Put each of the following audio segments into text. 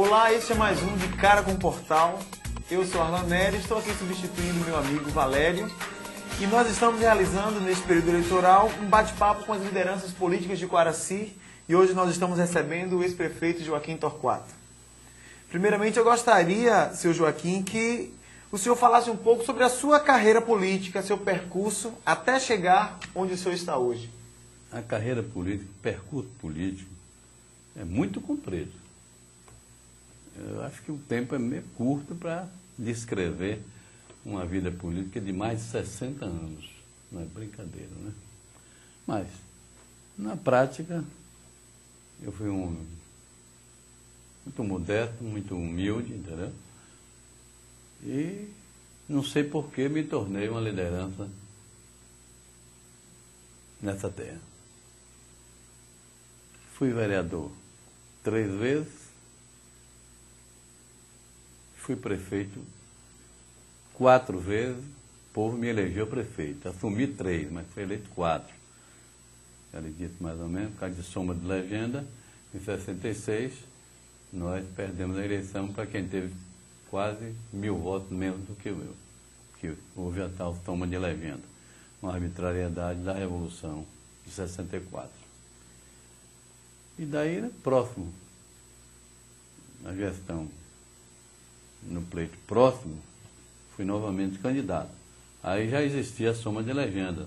Olá, este é mais um de Cara com Portal. Eu sou Arlan Nery, estou aqui substituindo meu amigo Valério. E nós estamos realizando, neste período eleitoral, um bate-papo com as lideranças políticas de Coaraci. E hoje nós estamos recebendo o ex-prefeito Joaquim Torquato. Primeiramente, eu gostaria, seu Joaquim, que o senhor falasse um pouco sobre a sua carreira política, seu percurso, até chegar onde o senhor está hoje. A carreira política, o percurso político, é muito comprido. Eu acho que o tempo é meio curto para descrever uma vida política de mais de 60 anos. Não é brincadeira, né? Mas, na prática, eu fui um homem muito modesto, muito humilde, entendeu? E não sei por que me tornei uma liderança nessa terra. Fui vereador 3 vezes, fui prefeito 4 vezes, o povo me elegeu prefeito. Assumi 3, mas fui eleito 4. Ele disse mais ou menos, por causa de soma de legenda, em 66, nós perdemos a eleição para quem teve quase 1000 votos menos do que eu, que houve a tal soma de legenda, uma arbitrariedade da Revolução de 64. E daí, próximo, na gestão, no pleito próximo, fui novamente candidato. Aí já existia a soma de legenda.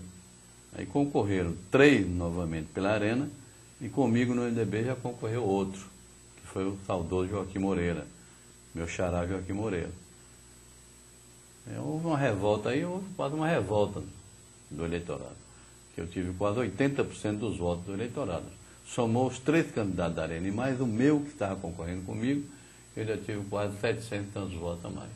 Aí concorreram 3 novamente pela Arena, e comigo no MDB já concorreu outro, que foi o saudoso Joaquim Moreira, meu xará Joaquim Moreira. Houve uma revolta aí, houve quase uma revolta do eleitorado, que eu tive quase 80% dos votos do eleitorado. Somou os 3 candidatos da Arena e mais o meu que estava concorrendo comigo, eu já tive quase 700 tantos votos a mais.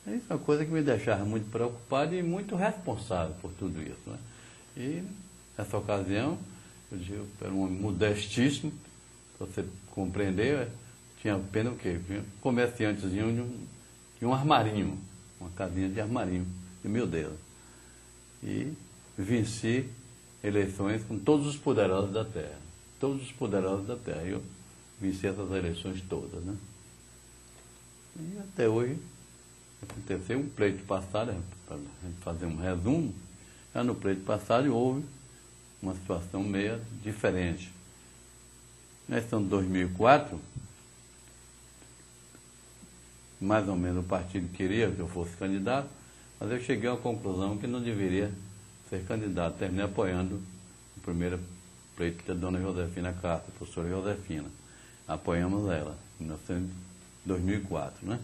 Isso é uma coisa que me deixava muito preocupado e muito responsável por tudo isso, né? E nessa ocasião, eu era um homem modestíssimo, para você compreender, tinha apenas o quê? Um comerciantezinho de um armarinho, uma casinha de armarinho, de meu Deus. E venci eleições com todos os poderosos da terra. Todos os poderosos da terra. Eu venci essas eleições todas, né? E até hoje aconteceu um pleito passado, para a gente fazer um resumo, já no pleito passado houve uma situação meio diferente. Nós estamos em 2004, mais ou menos o partido queria que eu fosse candidato, mas eu cheguei à conclusão que não deveria ser candidato. Terminei apoiando o primeiro pleito da dona Josefina Castro, a professora Josefina. Apoiamos ela, em 2004, né?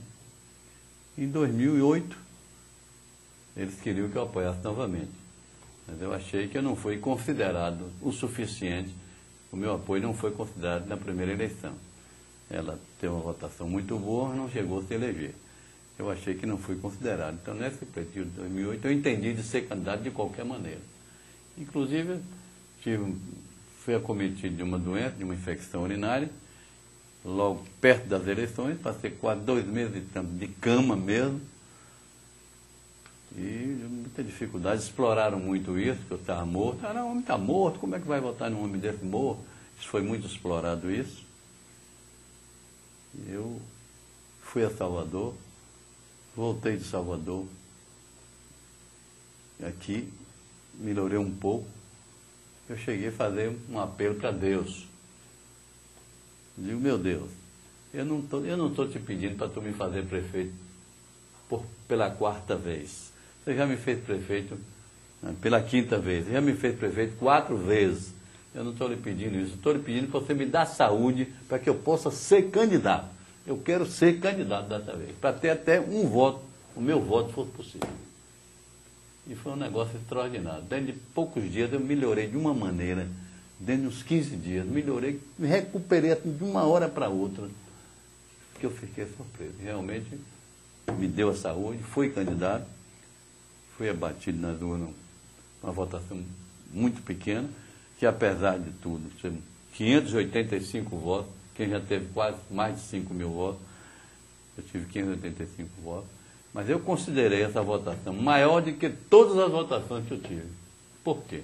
Em 2008, eles queriam que eu apoiasse novamente. Mas eu achei que eu não fui considerado o suficiente, o meu apoio não foi considerado na primeira eleição. Ela teve uma votação muito boa, mas não chegou a se eleger. Eu achei que não fui considerado. Então, nesse pleito de 2008, eu entendi de ser candidato de qualquer maneira. Inclusive, fui acometido de uma doença, de uma infecção urinária, logo perto das eleições, passei quase 2 meses de cama mesmo, e muita dificuldade, exploraram muito isso, que eu estava morto. O homem está morto, como é que vai votar num homem desse morto? Isso foi muito explorado isso. Eu fui a Salvador, voltei de Salvador, aqui, melhorei um pouco, eu cheguei a fazer um apelo para Deus. Digo, meu Deus, eu não estou te pedindo para tu me fazer prefeito pela 4ª vez. Você já me fez prefeito pela 5ª vez. Você já me fez prefeito 4 vezes. Eu não estou lhe pedindo isso. Estou lhe pedindo para você me dar saúde para que eu possa ser candidato. Eu quero ser candidato dessa vez, para ter até um voto, o meu voto fosse possível. E foi um negócio extraordinário. Dentro de poucos dias eu melhorei de uma maneira. Dentro de uns 15 dias, melhorei, me recuperei assim, de uma hora para outra, que eu fiquei surpreso. Realmente me deu a saúde, fui candidato, fui abatido nas urnas, uma votação muito pequena, que apesar de tudo, 585 votos, quem já teve quase mais de 5.000 votos, eu tive 585 votos, mas eu considerei essa votação maior do que todas as votações que eu tive. Por quê?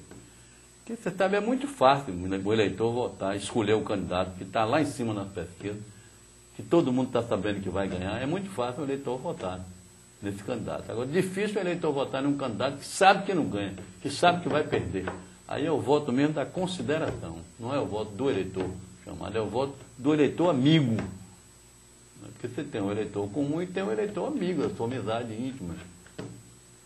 Porque você sabe, é muito fácil o eleitor votar, escolher o candidato que está lá em cima na pesquisa, que todo mundo está sabendo que vai ganhar. É muito fácil o eleitor votar nesse candidato. Agora, difícil o eleitor votar num candidato que sabe que não ganha, que sabe que vai perder. Aí é o voto mesmo da consideração, não é o voto do eleitor chamado, é o voto do eleitor amigo. Porque você tem um eleitor comum e tem um eleitor amigo, a sua amizade íntima.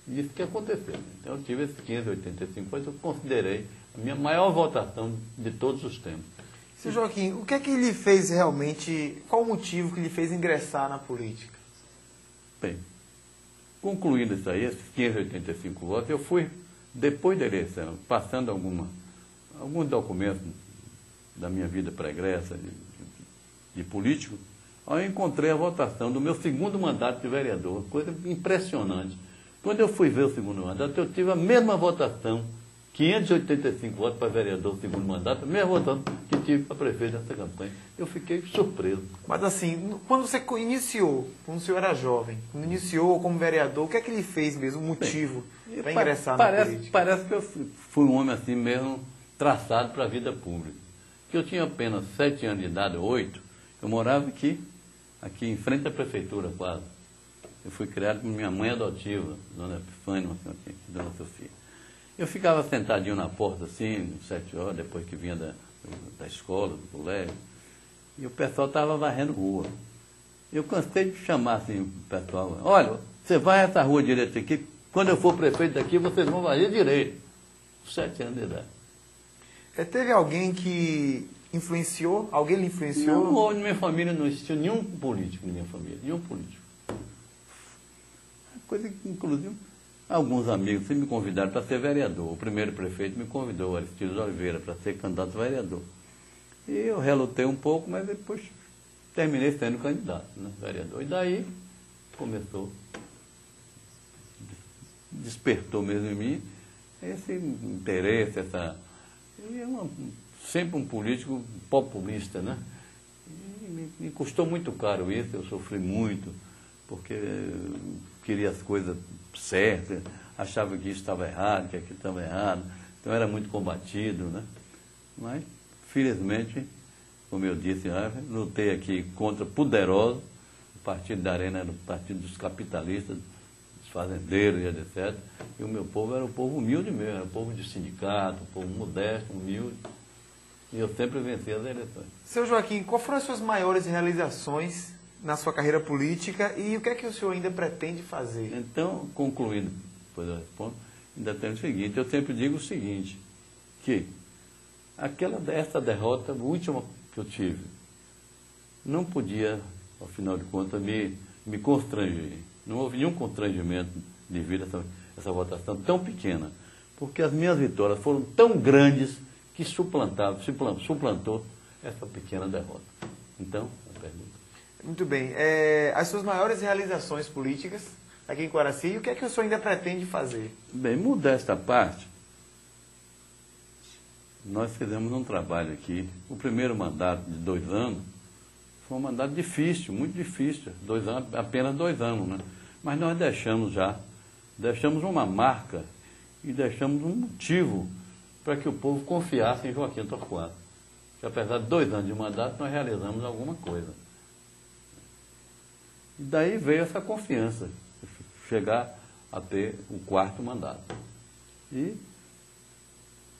Isso que aconteceu. Então eu tive esses 1585 votos, eu considerei a minha maior votação de todos os tempos. Seu Joaquim, o que é que lhe fez realmente, qual o motivo que lhe fez ingressar na política? Bem, concluindo isso aí, esses 585 votos, eu fui, depois da eleição, passando alguns documentos da minha vida pregressa de político, aí eu encontrei a votação do meu segundo mandato de vereador, coisa impressionante. Quando eu fui ver o segundo mandato, eu tive a mesma votação, 585 votos para vereador, segundo mandato, a mesma votação que tive para prefeito nessa campanha. Eu fiquei surpreso. Mas assim, quando você iniciou, quando o senhor era jovem, quando iniciou como vereador, o que é que lhe fez mesmo, o motivo para ingressar na política? Parece que eu fui um homem assim mesmo, traçado para a vida pública. Que eu tinha apenas 7 anos de idade, 8, eu morava aqui em frente à prefeitura quase. Eu fui criado por minha mãe adotiva, dona Epifânia, dona Sofia. Eu ficava sentadinho na porta, assim, 7 horas, depois que vinha da escola, do colégio, e o pessoal estava varrendo rua. Eu cansei de chamar assim o pessoal, olha, você vai essa rua direita aqui, quando eu for prefeito daqui, vocês vão varrer direito. 7 anos de idade. Teve alguém que influenciou? Alguém lhe influenciou? Não, na minha família não existiu nenhum político na minha família, nenhum político. Coisa que, inclusive, alguns amigos me convidaram para ser vereador. O primeiro prefeito me convidou, Aristides Oliveira, para ser candidato a vereador. E eu relutei um pouco, mas depois terminei sendo candidato, né, vereador. E daí começou, despertou mesmo em mim esse interesse, sempre um político populista, né? E me custou muito caro isso, eu sofri muito, porque queria as coisas certas, achava que isso estava errado, que aquilo estava errado, então era muito combatido, né? Mas, felizmente, como eu disse, lutei aqui contra poderosos, o Partido da Arena era o partido dos capitalistas, dos fazendeiros e etc. E o meu povo era o povo humilde mesmo, era o povo de sindicato, o povo modesto, humilde, e eu sempre venci as eleições. Seu Joaquim, quais foram as suas maiores realizações na sua carreira política e o que é que o senhor ainda pretende fazer? Então, concluindo, depois eu respondo, ainda tem o seguinte, eu sempre digo o seguinte, que essa derrota última que eu tive, não podia, ao final de contas, me constranger. Não houve nenhum constrangimento devido a essa votação tão pequena, porque as minhas vitórias foram tão grandes que suplantou essa pequena derrota. Então, a pergunta. Muito bem. As suas maiores realizações políticas aqui em Coraci, e o que é que o senhor ainda pretende fazer? Bem, modesta parte, nós fizemos um trabalho aqui. O primeiro mandato de 2 anos foi um mandato difícil, muito difícil. 2 anos, apenas 2 anos, né? Mas nós deixamos uma marca e deixamos um motivo para que o povo confiasse em Joaquim Torquato. Que apesar de 2 anos de mandato, nós realizamos alguma coisa. E daí veio essa confiança, chegar a ter o 4º mandato. E,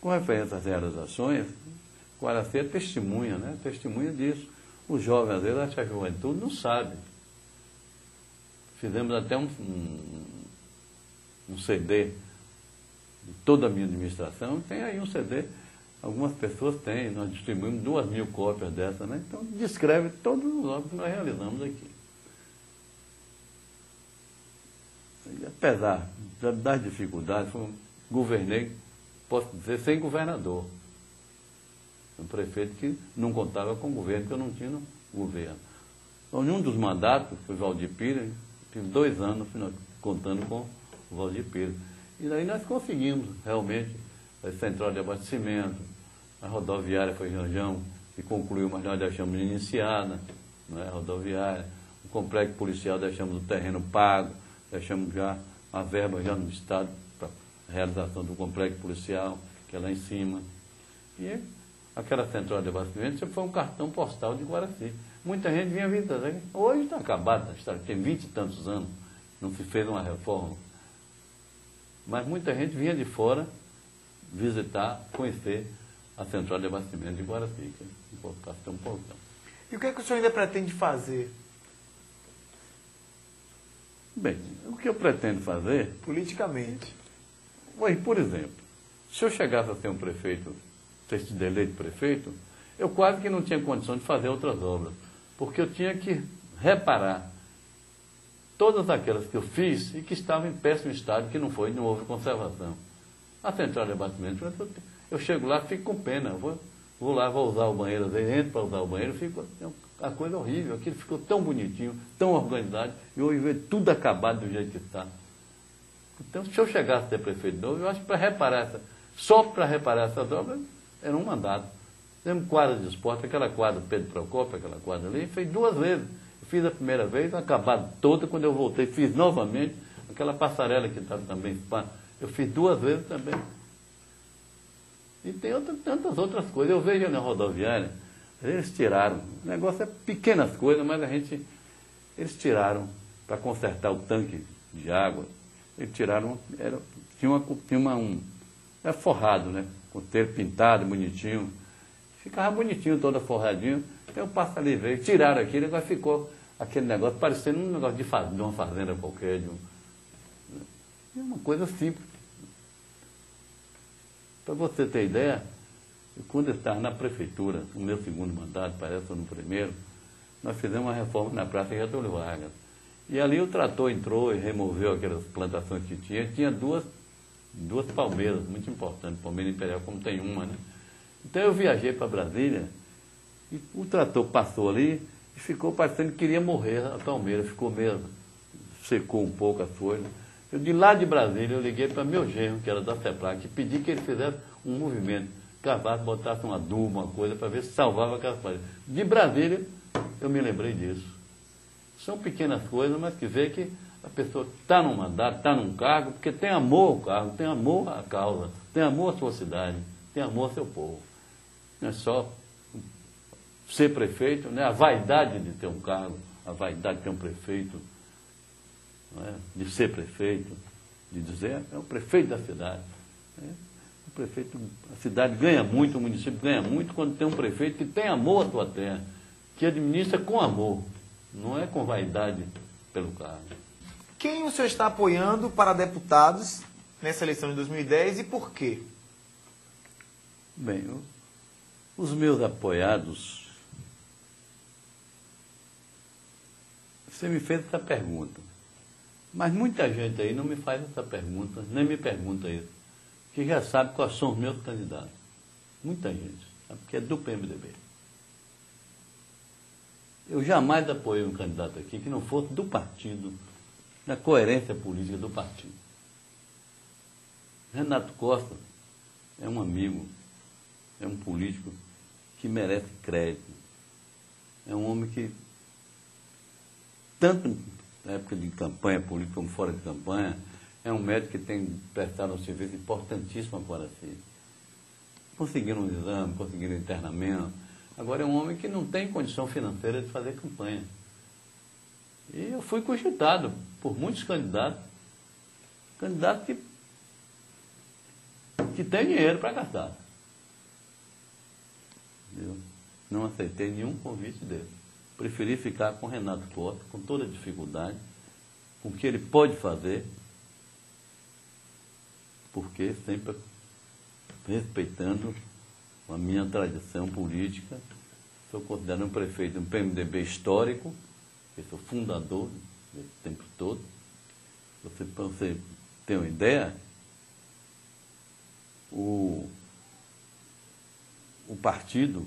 com referência às realizações, Coraci é testemunha, né? Testemunha disso. Os jovens, às vezes, acham que a juventude não sabe. Fizemos até um CD de toda a minha administração, tem aí um CD, algumas pessoas têm, nós distribuímos 2.000 cópias dessa, né? Então, descreve todos os obras que nós realizamos aqui. E, apesar das dificuldades, governei, posso dizer, sem governador. Um prefeito que não contava com o governo, porque eu não tinha governo. Então, em um dos mandatos, foi Valdir Pires, tive 2 anos contando com o Valdir Pires. E daí nós conseguimos, realmente, a central de abastecimento, a rodoviária foi Janjão, que concluiu, mas nós deixamos iniciada, não é? A rodoviária, o complexo policial deixamos o terreno pago, deixamos já a verba já no Estado para a realização do complexo policial. que é lá em cima. E aquela central de abastecimento sempre foi um cartão postal de Guaraci. Muita gente vinha visitar. Hoje está acabada, tem 20 e tantos anos, não se fez uma reforma. Mas muita gente vinha de fora visitar, conhecer a central de abastecimento de Guaraci, que é um cartão postal. E o que é que o senhor ainda pretende fazer? Bem, o que eu pretendo fazer... Politicamente. Hoje, por exemplo, se eu chegasse a ser um prefeito, ter sido eleito prefeito, eu quase que não tinha condição de fazer outras obras, porque eu tinha que reparar todas aquelas que eu fiz e que estavam em péssimo estado, que não houve conservação. A central de abastecimento, eu chego lá, fico com pena, vou lá, vou usar o banheiro, às vezes entro para usar o banheiro, é uma coisa horrível, aquilo ficou tão bonitinho, tão organizado, e hoje vejo tudo acabado do jeito que está. Então, se eu chegasse a ser prefeito novo, eu acho que só para reparar essas obras, era um mandato. Temos quadra de esporte, aquela quadra Pedro Procópio, aquela quadra ali, fez 2 vezes. Eu fiz a primeira vez, acabado toda, quando eu voltei, fiz novamente, aquela passarela que está também, eu fiz 2 vezes também. E tem tantas outras coisas. Eu vejo na rodoviária, eles tiraram, o negócio é pequenas coisas, mas eles tiraram para consertar o tanque de água. Eles tiraram, era forrado, né? Com telha pintado, bonitinho. Ficava bonitinho, toda forradinho. Então eu passo ali, veio, tiraram aquilo, agora ficou aquele negócio parecendo um negócio de uma fazenda qualquer. É uma coisa simples. Para você ter ideia, quando eu estava na prefeitura, no meu segundo mandato, parece, ou no primeiro, nós fizemos uma reforma na Praça Getúlio Vargas. E ali o trator entrou e removeu aquelas plantações que tinha. Tinha duas palmeiras, muito importantes, palmeira imperial, como tem uma, né? Então eu viajei para Brasília e o trator passou ali e ficou parecendo que queria morrer a palmeira, ficou mesmo, secou um pouco as folhas. Eu, de lá de Brasília, eu liguei para meu genro, que era da CEPLAC, e pedi que ele fizesse um movimento, cavasse, botasse um adubo, uma coisa, para ver se salvava aquelas folhas. De Brasília, eu me lembrei disso. São pequenas coisas, mas que vê que a pessoa está num mandato, está num cargo, porque tem amor ao cargo, tem amor à causa, tem amor à sua cidade, tem amor ao seu povo. Não é só ser prefeito, né? A vaidade de ter um cargo, a vaidade de ter um prefeito, não é? De ser prefeito, de dizer, é o prefeito da cidade. Né? O prefeito, a cidade ganha muito, o município ganha muito quando tem um prefeito que tem amor à sua terra, que administra com amor, não é com vaidade pelo cargo. Quem o senhor está apoiando para deputados nessa eleição de 2010 e por quê? Bem, os meus apoiados, você me fez essa pergunta, mas muita gente aí não me faz essa pergunta, nem me pergunta isso, que já sabe quais são os meus candidatos. Muita gente, sabe, que é do PMDB. Eu jamais apoiei um candidato aqui que não fosse do partido, da coerência política do partido. Renato Costa é um amigo, é um político que merece crédito. É um homem que, tanto na época de campanha política como fora de campanha, é um médico que tem prestado um serviço importantíssimo para si. Conseguiram um exame, conseguiram um internamento. Agora é um homem que não tem condição financeira de fazer campanha. E eu fui cogitado por muitos candidatos que têm dinheiro para gastar. Eu não aceitei nenhum convite dele. Preferi ficar com o Renato Costa, com toda a dificuldade, com o que ele pode fazer, porque sempre respeitando a minha tradição política. Sou considerado um prefeito de um PMDB histórico, eu sou fundador desse tempo todo. Para você ter uma ideia, o partido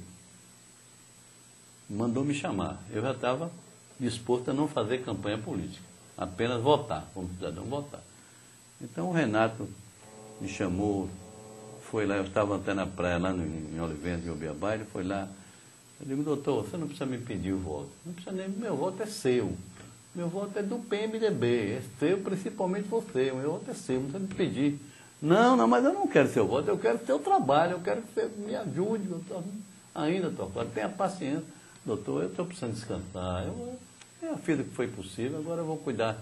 mandou me chamar. Eu já estava disposto a não fazer campanha política, apenas votar, como cidadão votar. Então o Renato me chamou, foi lá, eu estava até na praia, lá em Olivença, em Ubiabá, ele foi lá. Eu digo, doutor, você não precisa me pedir o voto. Não precisa nem, meu voto é seu. Meu voto é do PMDB, é seu, principalmente você. O meu voto é seu, não precisa me pedir. Não, não, mas eu não quero seu voto, eu quero seu trabalho, eu quero que você me ajude. Ainda estou fora, tenha paciência. Doutor, eu estou precisando descansar. Eu fiz o que foi possível, agora eu vou cuidar,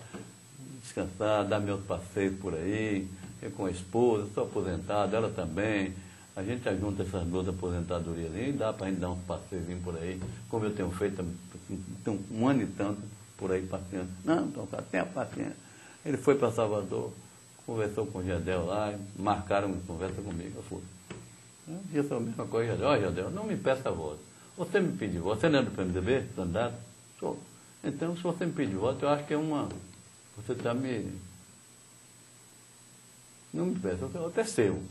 descansar, dar meus passeios por aí, eu com a esposa, estou aposentado, ela também. A gente ajunta essas duas aposentadorias e dá para a gente dar uns passeios por aí, como eu tenho feito um ano e tanto por aí passeando. Não, então, tenha paciência. Ele foi para Salvador, conversou com o Gedel lá, marcaram uma conversa comigo. Eu fui. Eu disse a mesma coisa, Gedel. Ó, Gedel, não me peça voto. Você me pediu voto. Você não é do PMDB, candidato? Sou. Então, se você me pedir voto, eu acho que é uma... Você está me... Não me peça, o voto é seu.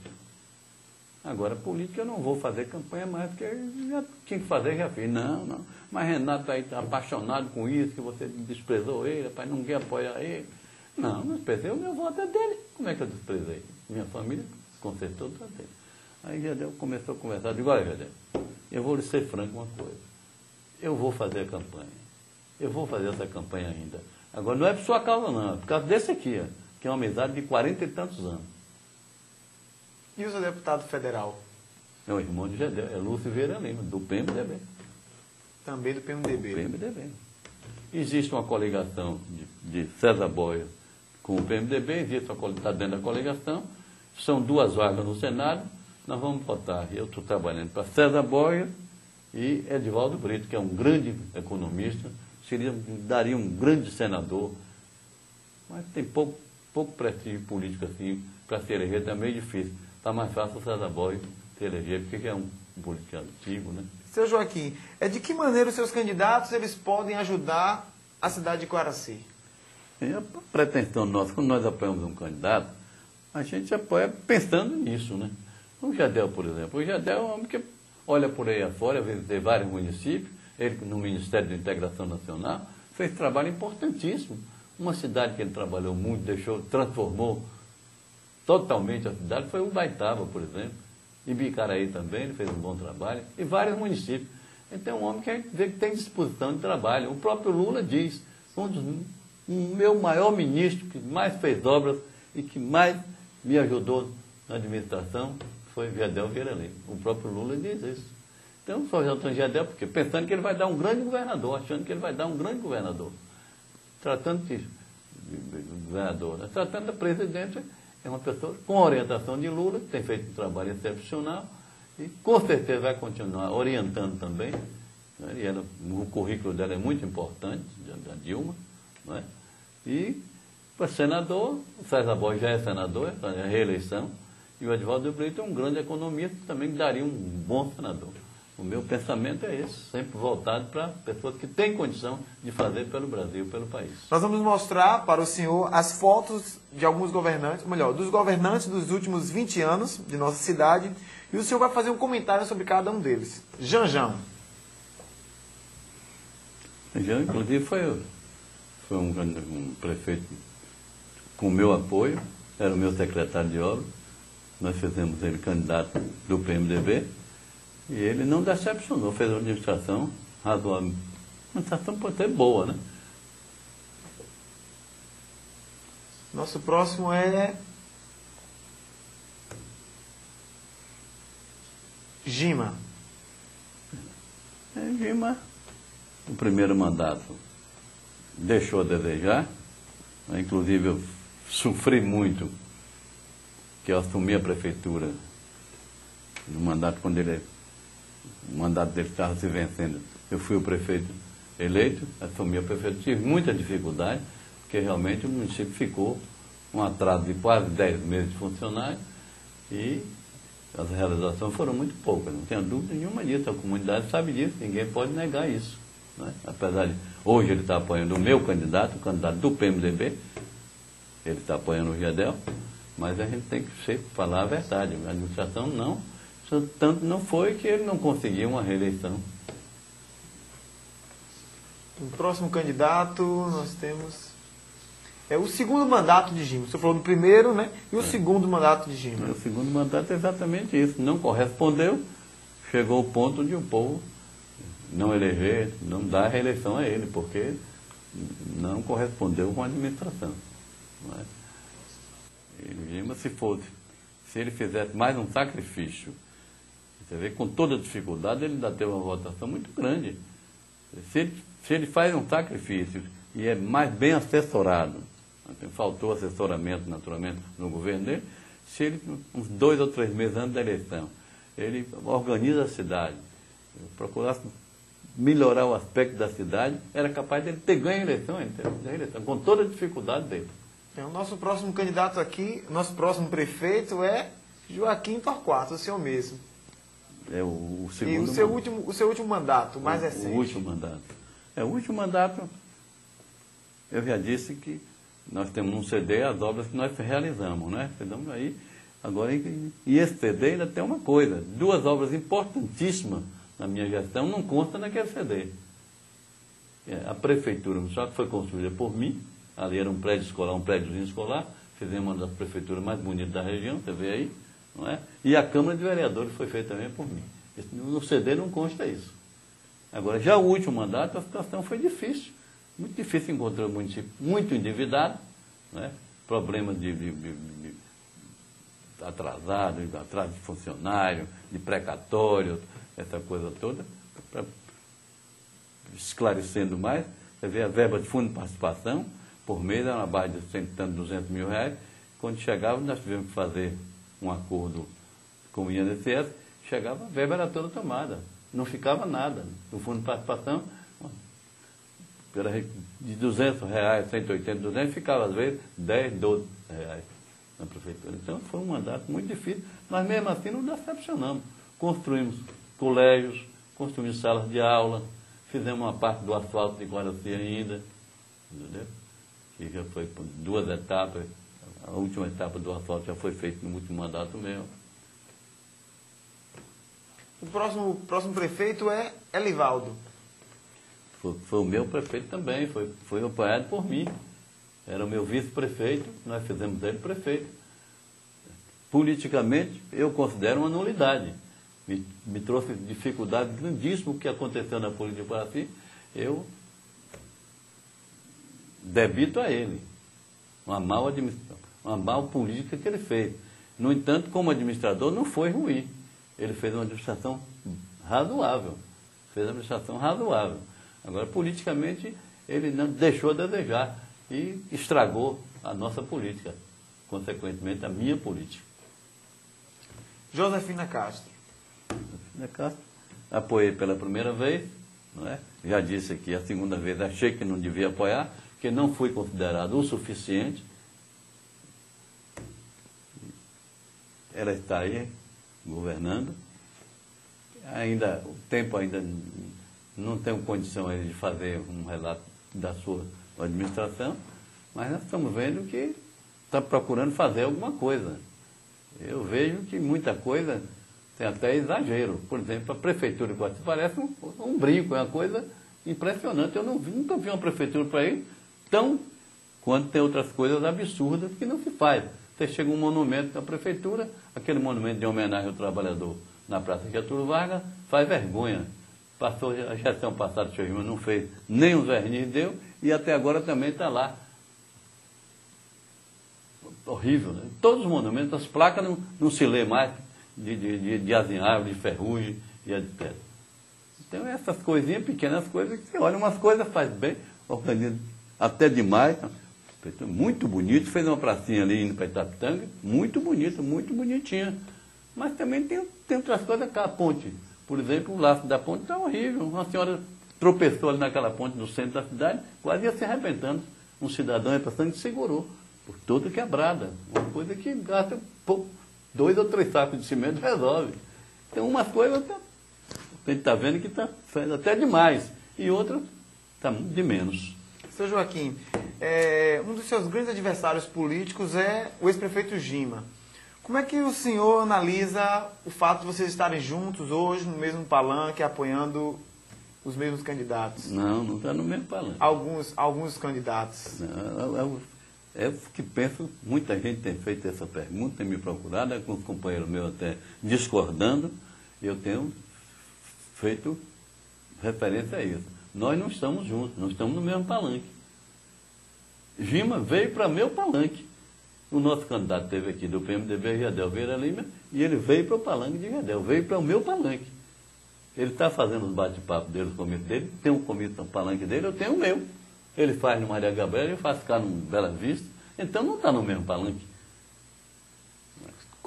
Agora, política eu não vou fazer campanha mais, porque eu já tinha que fazer, já fiz. Não, não. Mas Renato aí está apaixonado com isso, que você desprezou ele, rapaz, ninguém apoia ele. Não, não desprezei, o meu voto é dele. Como é que eu desprezei? Minha família consertou tudo dele. Aí Gedel começou a conversar. Eu digo, olha, Gedel, eu vou lhe ser franco uma coisa. Eu vou fazer a campanha. Eu vou fazer essa campanha ainda. Agora, não é por sua causa, não. É por causa desse aqui, ó, que é uma amizade de 40 e tantos anos. E o seu deputado federal? É o irmão de Gedel, é Lúcio Vieira Lima, do PMDB. Também do PMDB. PMDB. Existe uma coligação de César Boia com o PMDB, está dentro da coligação, são 2 vagas no Senado, nós vamos votar. Eu estou trabalhando para César Boia e Edivaldo Brito, que é um grande economista, daria um grande senador, mas tem pouco prestígio político assim, para se eleger também é difícil. Está mais fácil o César Boia se eleger, porque é um político antigo, né? Seu Joaquim, de que maneira os seus candidatos eles podem ajudar a cidade de Coaraci? A pretensão nossa, quando nós apoiamos um candidato, a gente apoia pensando nisso, né? O Gedel, por exemplo. O Gedel é um homem que olha por aí afora, visitei vários municípios, ele no Ministério da Integração Nacional, fez trabalho importantíssimo. Uma cidade que ele trabalhou muito, transformou totalmente a cidade, foi Ubaitaba, por exemplo. Ibicaraí também, ele fez um bom trabalho, e vários municípios. Então é um homem que a gente vê que tem disposição de trabalho. O próprio Lula diz, o meu maior ministro, que mais fez obras e que mais me ajudou na administração, foi Gedel Vieira Lima. O próprio Lula diz isso. Então, só já Gedel, porque pensando que ele vai dar um grande governador, achando que ele vai dar um grande governador. Tratando de governador, né? Tratando da presidente, é uma pessoa com orientação de Lula, que tem feito um trabalho excepcional e com certeza vai continuar orientando também. Né? E o currículo dela é muito importante, da Dilma. Não é? E para senador, o César Boia já é senador, é a reeleição, e o Edivaldo Brito é um grande economista, também daria um bom senador. O meu pensamento é esse, sempre voltado para pessoas que têm condição de fazer pelo Brasil, pelo país. Nós vamos mostrar para o senhor as fotos de alguns governantes, ou melhor, dos governantes dos últimos 20 anos de nossa cidade, e o senhor vai fazer um comentário sobre cada um deles. Janjão. Janjão, inclusive, foi um prefeito com o meu apoio, era o meu secretário de obras, nós fizemos ele candidato do PMDB, e ele não decepcionou, fez uma administração razoável. Uma administração pode ser boa, né? Nosso próximo é Gima. Gima, o primeiro mandato deixou a desejar, né? Inclusive eu sofri muito que eu assumi a prefeitura no mandato quando o mandato dele estava se vencendo. Eu fui o prefeito eleito, assumi a prefeitura, tive muita dificuldade, porque realmente o município ficou um atraso de quase 10 meses de funcionário e as realizações foram muito poucas, não tenho dúvida nenhuma disso, a comunidade sabe disso, ninguém pode negar isso. Né? Apesar de hoje ele está apoiando o meu candidato, o candidato do PMDB, ele está apoiando o Gedel, mas a gente tem que falar a verdade, a administração tanto não foi que ele não conseguiu uma reeleição. O próximo candidato nós temos o segundo mandato de Gima. Você falou do primeiro, né? E o segundo mandato de Gima. O segundo mandato é exatamente isso. Não correspondeu, chegou ao ponto de o povo não eleger, não dar a reeleição a ele, porque não correspondeu com a administração. Não é? E Gima, se fosse se ele fizesse mais um sacrifício, você vê, com toda a dificuldade, ele ainda teve uma votação muito grande. Se ele faz um sacrifício e é mais bem assessorado, faltou assessoramento, naturalmente, no governo dele, se ele, uns 2 ou 3 meses antes da eleição, ele organiza a cidade, procurasse melhorar o aspecto da cidade, era capaz de ele ter ganho a eleição, com toda a dificuldade dele. O nosso próximo candidato aqui, nosso próximo prefeito é Joaquim Torquato, o senhor mesmo. É o segundo. E o seu último mandato, mais recente. O último mandato. O último mandato, eu já disse que nós temos um CD, as obras que nós realizamos, né? Fizemos aí. Agora, e esse CD ainda tem uma coisa, 2 obras importantíssimas na minha gestão não constam naquele CD. A prefeitura, só que foi construída por mim, ali era um prédio escolar, um prédiozinho escolar, fizemos uma das prefeituras mais bonitas da região, você vê aí, não é? E a Câmara de Vereadores foi feita também por mim. No CD não consta isso. Agora, já o último mandato, a situação foi difícil. Muito difícil encontrar um município muito endividado, né? Problemas de atraso de funcionário, de precatório, essa coisa toda. Esclarecendo mais, você vê a verba de fundo de participação, por mês era uma base de 100 e tanto, 200 mil reais. Quando chegava, nós tivemos que fazer um acordo com o INSS, chegava, a verba era toda tomada. Não ficava nada. No fundo de participação, de 200 reais, 180, 200, ficava às vezes 10, 12 reais na prefeitura. Então foi um mandato muito difícil, mas mesmo assim não decepcionamos. Construímos colégios, construímos salas de aula, fizemos uma parte do asfalto de Guaraci ainda, entendeu? Que já foi por 2 etapas, a última etapa do asfalto já foi feita no último mandato meu. O próximo prefeito é Elivaldo. Foi o meu prefeito também, foi apoiado por mim. Era o meu vice-prefeito, nós fizemos ele prefeito. Politicamente, eu considero uma nulidade. Me trouxe dificuldade grandíssima o que aconteceu na política de Guaraci. Eu debito a ele uma mal política que ele fez. No entanto, como administrador, não foi ruim. Ele fez uma administração razoável. Agora, politicamente, ele não deixou a desejar e estragou a nossa política, consequentemente, a minha política. Josefina Castro. Josefina Castro, apoiei pela primeira vez, não é? Já disse aqui, a segunda vez achei que não devia apoiar, que não fui considerado o suficiente. Ela está aí, governando. Ainda, o tempo ainda não tenho condição de fazer um relato da sua administração, mas nós estamos vendo que está procurando fazer alguma coisa. Eu vejo que muita coisa tem até exagero. Por exemplo, a prefeitura de Guaraci parece um brinco, é uma coisa impressionante. Eu nunca vi uma prefeitura para ir tão quanto tem outras coisas absurdas que não se faz. Você chega um monumento da prefeitura, aquele monumento de homenagem ao trabalhador na Praça Getúlio Vargas, faz vergonha. Passou a gestão passada, o senhor Gilmar não fez nem os verniz deu, e até agora também está lá. Horrível, né? Todos os monumentos, as placas não se lê mais de azinhavo, de ferrugem e etc. Então essas coisinhas, pequenas coisas, que você olha umas coisas, faz bem, organiza até demais. Muito bonito, fez uma pracinha ali indo para Itapitanga, muito bonito, muito bonitinha. Mas também tem outras coisas, aquela ponte. Por exemplo, o laço da ponte está horrível. Uma senhora tropeçou ali naquela ponte do centro da cidade, quase ia se arrebentando. Um cidadão ia passando e segurou, por toda quebrada. Uma coisa que gasta 2 ou 3 sacos de cimento resolve. Então umas coisas a gente está vendo que está fazendo até demais. E outras está de menos. Seu Joaquim, um dos seus grandes adversários políticos é o ex-prefeito Gima. Como é que o senhor analisa o fato de vocês estarem juntos hoje no mesmo palanque, apoiando os mesmos candidatos? Não está no mesmo palanque. Alguns candidatos. Não, é o que penso, muita gente tem feito essa pergunta, tem me procurado, alguns companheiros meus até discordando, eu tenho feito referência a isso. Nós não estamos juntos, não estamos no mesmo palanque. Gima veio para meu palanque. O nosso candidato esteve aqui do PMDB, Gedel Vieira Lima, e ele veio para o palanque de Gedel, veio para o meu palanque. Ele está fazendo os bate-papos dele, os comícios dele, tem um comício no palanque dele, eu tenho o meu. Ele faz no Maria Gabriela, eu faço cá no Bela Vista, então não está no mesmo palanque.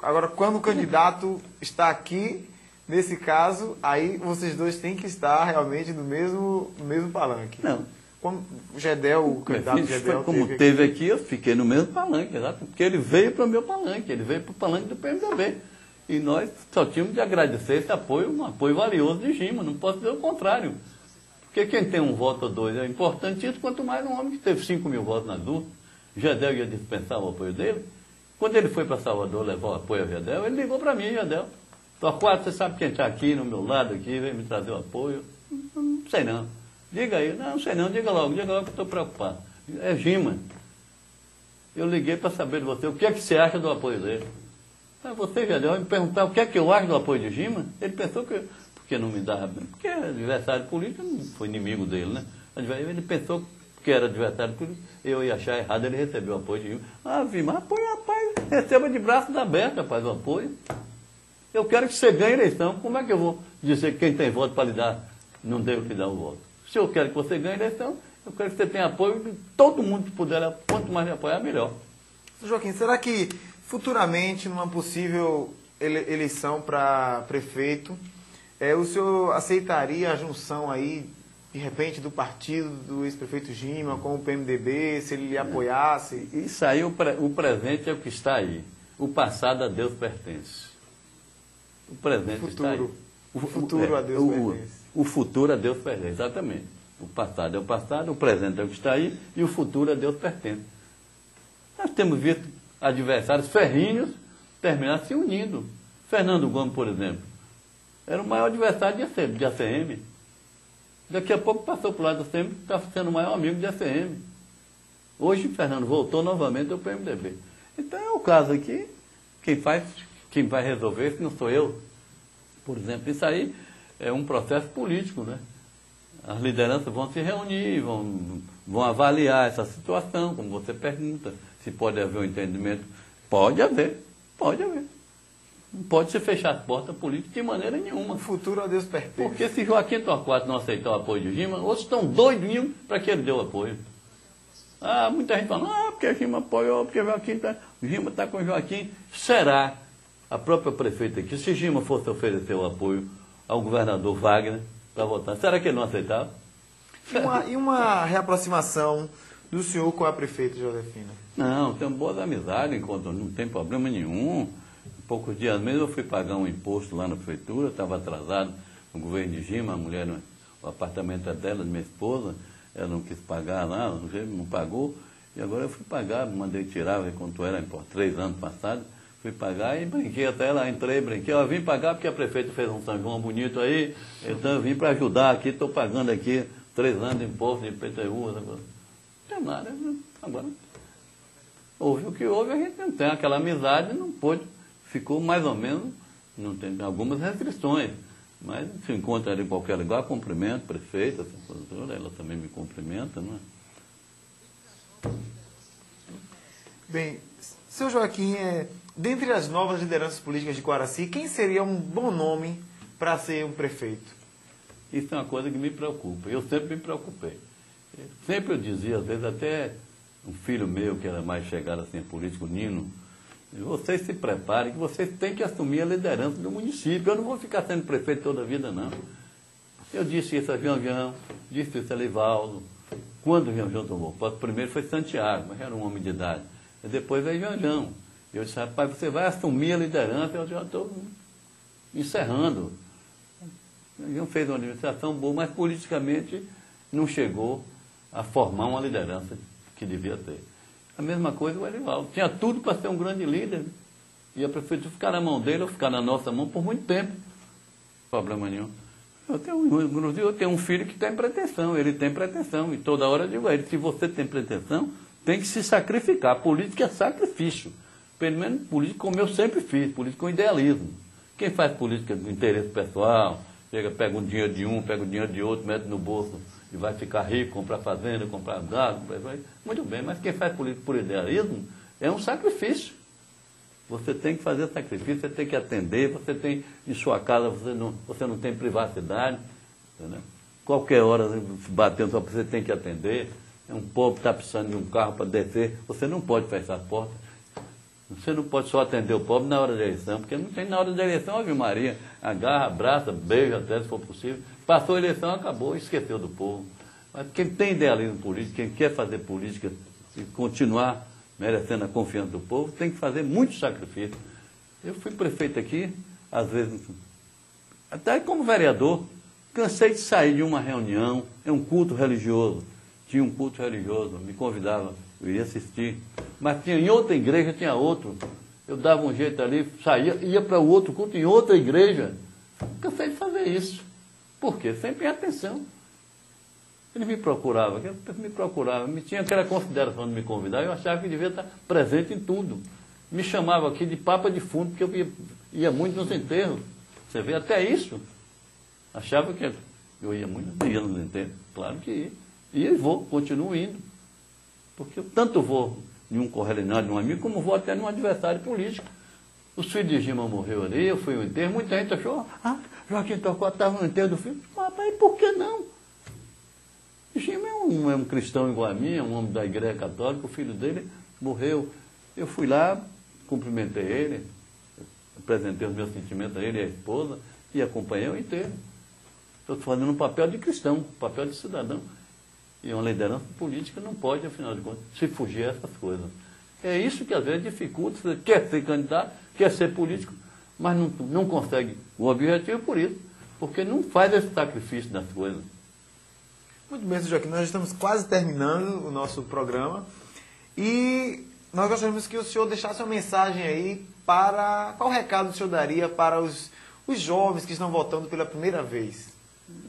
Agora, quando o candidato está aqui, nesse caso, aí vocês dois têm que estar realmente no mesmo palanque. Não. Como o Gedel, o candidato Gedel... Como teve aqui, eu fiquei no mesmo palanque, exato, porque ele veio para o meu palanque, ele veio para o palanque do PMDB. E nós só tínhamos de agradecer esse apoio, um apoio valioso de Gima, não posso dizer o contrário. Porque quem tem um voto ou dois é importantíssimo, quanto mais um homem que teve 5.000 votos nas urnas. Gedel ia dispensar o apoio dele. Quando ele foi para Salvador levar o apoio a Gedel, ele ligou para mim, Gedel. Torquato, você sabe quem está aqui, no meu lado aqui, vem me trazer o apoio? Não sei não. Diga aí. Não sei não, diga logo que eu estou preocupado. É Gima. Eu liguei para saber de você, o que é que você acha do apoio dele? Você, Gedel, me perguntar o que é que eu acho do apoio de Gima, ele pensou que... Porque não me dava... Porque era adversário político, não foi inimigo dele, né? Ele pensou que era adversário político, eu ia achar errado, ele recebeu o apoio de Gima. Vima, apoio, rapaz, receba de braços abertos, rapaz, o apoio. Eu quero que você ganhe a eleição. Como é que eu vou dizer que quem tem voto para lhe dar, não devo lhe dar o voto? Se eu quero que você ganhe a eleição, eu quero que você tenha apoio de todo mundo que puder, quanto mais me apoiar, melhor. Joaquim, será que futuramente, numa possível eleição para prefeito, o senhor aceitaria a junção aí, de repente, do partido do ex-prefeito Gima com o PMDB, se ele lhe apoiasse? Isso aí, o presente é o que está aí. O passado a Deus pertence. O presente está aí. O futuro a Deus pertence. O futuro a Deus pertence, exatamente. O passado é o passado, o presente é o que está aí e o futuro a Deus pertence. Nós temos visto adversários ferrinhos terminar se unindo. Fernando Gomes, por exemplo, era o maior adversário de ACM. Daqui a pouco passou para o lado do ACM, está sendo o maior amigo de ACM. Hoje, Fernando voltou novamente ao PMDB. Então é o caso aqui, quem vai resolver, se não sou eu. Por exemplo, isso aí é um processo político, né? As lideranças vão se reunir, vão avaliar essa situação, como você pergunta, se pode haver um entendimento. Pode haver, pode haver. Não pode se fechar as portas políticas de maneira nenhuma. O futuro a Deus pertence. Porque se Joaquim Torquato não aceitar o apoio de Gima, outros estão doidinhos para que ele dê o apoio. Muita gente fala, porque Gima apoiou, porque Gima está com Joaquim. Será a própria prefeita aqui, se Gima fosse oferecer o apoio ao governador Wagner para votar, será que ele não aceitava? E uma reaproximação do senhor com a prefeita Josefina? Não, temos boas amizades, não tem problema nenhum. Poucos dias mesmo eu fui pagar um imposto lá na prefeitura, estava atrasado no governo de Gima, a mulher, o apartamento é dela, de minha esposa, ela não quis pagar lá, não pagou, e agora eu fui pagar, mandei tirar, ver quanto era, por 3 anos passados, fui pagar e brinquei até lá, entrei, brinquei, vim pagar porque a prefeita fez um São João bonito aí, então eu vim para ajudar aqui, estou pagando aqui 3 anos de imposto de IPTU, não tem nada, agora houve o que houve, a gente não tem aquela amizade, não pôde. Ficou mais ou menos, não tem algumas restrições, mas se encontra ali em qualquer lugar, cumprimento, prefeita, ela também me cumprimenta, não é? Bem, seu Joaquim, dentre as novas lideranças políticas de Coaraci, quem seria um bom nome para ser um prefeito? Isso é uma coisa que me preocupa, eu sempre me preocupei. Sempre eu dizia, às vezes até um filho meu, que era mais chegado assim, político, Nino, vocês se preparem, que vocês têm que assumir a liderança do município. Eu não vou ficar sendo prefeito toda a vida, não. Eu disse isso a Janjão, disse isso a Livaldo. Quando o Janjão tomou posse, primeiro foi Santiago, mas era um homem de idade. E depois veio Janjão. Eu disse, rapaz, você vai assumir a liderança, eu já estou encerrando. O Janjão fez uma administração boa, mas politicamente não chegou a formar uma liderança que devia ter. A mesma coisa o Elivaldo. Tinha tudo para ser um grande líder. E a prefeitura ficar na mão dele ou ficar na nossa mão por muito tempo. Problema nenhum. Eu tenho um filho que tem pretensão. Ele tem pretensão. E toda hora eu digo a ele, se você tem pretensão, tem que se sacrificar. Política é sacrifício. Pelo menos política como eu sempre fiz. Política com idealismo. Quem faz política com interesse pessoal, pega um dinheiro de um, pega o dinheiro de outro, mete no bolso e vai ficar rico, comprar fazenda, comprar gado, muito bem, mas quem faz política por idealismo É um sacrifício. Você tem que fazer sacrifício, você tem que atender, você tem em sua casa, você não tem privacidade. Entendeu? Qualquer hora, batendo, você tem que atender. Um povo está precisando de um carro para descer, você não pode fechar a porta. Você não pode só atender o pobre na hora da eleição, porque não tem na hora da eleição, Ave Maria, agarra, abraça, beija até se for possível. Passou a eleição, acabou, esqueceu do povo. Mas quem tem idealismo político, quem quer fazer política e continuar merecendo a confiança do povo, tem que fazer muito sacrifício. Eu fui prefeito aqui, às vezes, até como vereador, cansei de sair de uma reunião, é um culto religioso. Tinha um culto religioso, me convidava, eu iria assistir. Mas tinha em outra igreja, tinha outro. Eu dava um jeito ali, saía, ia para o outro culto em outra igreja. Cansei de fazer isso. Por quê? Sempre em atenção. Ele me procurava, me tinha aquela consideração de me convidar, eu achava que devia estar presente em tudo. Me chamava aqui de papa de fundo, porque eu ia muito nos enterros. Você vê, até isso. Achava que eu ia muito, ia nos enterros. Claro que ia. E eu vou, continuo indo. Porque eu tanto vou em um correligionário, de um amigo, como vou até num adversário político. Os filhos de Gima morreu ali, eu fui ao enterro, muita gente achou, Joaquim Torquato estava no enterro do filho. Mas por que não? Gima é um cristão igual a mim, é um homem da igreja católica, o filho dele morreu. Eu fui lá, cumprimentei ele, apresentei os meus sentimentos a ele e a esposa, e acompanhei o enterro. Estou fazendo um papel de cristão, um papel de cidadão. E uma liderança política não pode, afinal de contas, se fugir a essas coisas. É isso que às vezes dificulta. Você quer ser candidato, quer ser político, mas não consegue o objetivo por isso, porque não faz esse sacrifício das coisas. Muito bem, Sr. Joaquim, nós estamos quase terminando o nosso programa e nós gostaríamos que o senhor deixasse uma mensagem aí para... Qual recado o senhor daria para os jovens que estão votando pela primeira vez?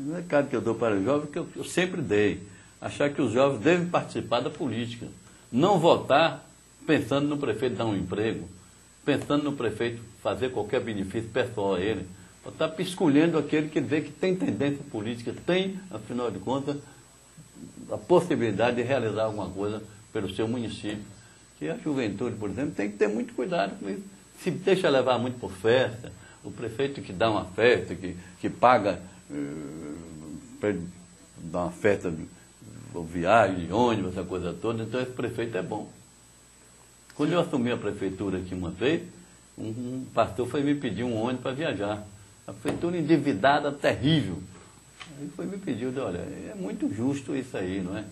O recado que eu dou para os jovens, que eu sempre dei, achar que os jovens devem participar da política. Não votar pensando no prefeito dar um emprego, pensando no prefeito fazer qualquer benefício pessoal a ele. Votar escolhendo aquele que vê que tem tendência política, tem, afinal de contas, a possibilidade de realizar alguma coisa pelo seu município. Que a juventude, por exemplo, tem que ter muito cuidado com isso. Se deixa levar muito por festa, o prefeito que dá uma festa, que paga para dar uma festa ou viagem, de ônibus, essa coisa toda, então esse prefeito é bom. Quando eu assumi a prefeitura aqui uma vez, um pastor foi me pedir um ônibus para viajar. A prefeitura endividada, terrível. Aí foi me pedir, olha, é muito justo isso aí, não é?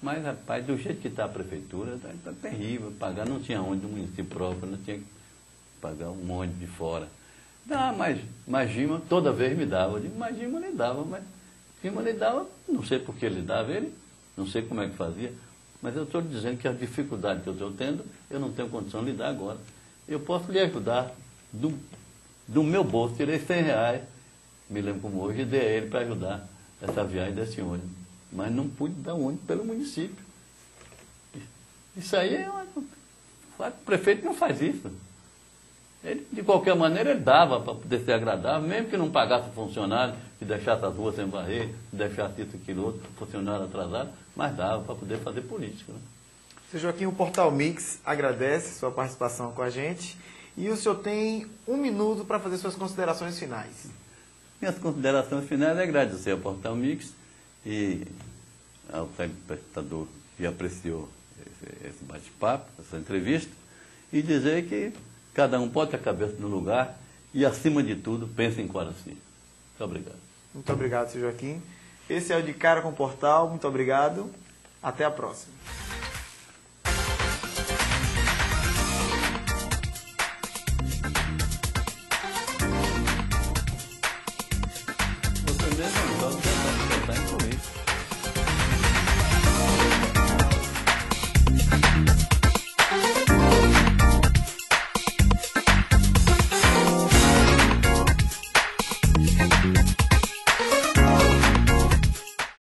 Mas, rapaz, do jeito que está a prefeitura, está terrível. Pagar, não tinha ônibus do município próprio, não tinha que pagar um ônibus de fora. Mas Gima toda vez me dava. Eu digo, mas Gima lhe dava, não sei por que ele dava, não sei como é que fazia, mas eu estou dizendo que a dificuldade que eu estou tendo, eu não tenho condição de lidar agora. Eu posso lhe ajudar do meu bolso, tirei R$100, me lembro como hoje, e dei a ele para ajudar essa viagem desse ônibus. Mas não pude dar ônibus pelo município. Isso aí o prefeito não faz isso. Ele, de qualquer maneira, ele dava para poder ser agradável, mesmo que não pagasse o funcionário, que deixasse as ruas sem varrer, que deixasse isso, aquilo, outro, funcionário atrasado, mas dava para poder fazer política. Né? Sr. Joaquim, o Portal Mix agradece sua participação com a gente e o senhor tem 1 minuto para fazer suas considerações finais. Minhas considerações finais é agradecer ao Portal Mix e ao telespectador que apreciou esse bate-papo, essa entrevista, e dizer que cada um pode ter a cabeça no lugar e, acima de tudo, pense em Coraci. Muito obrigado. Muito obrigado, Sr. Joaquim. Esse é o De Cara com o Portal. Muito obrigado. Até a próxima.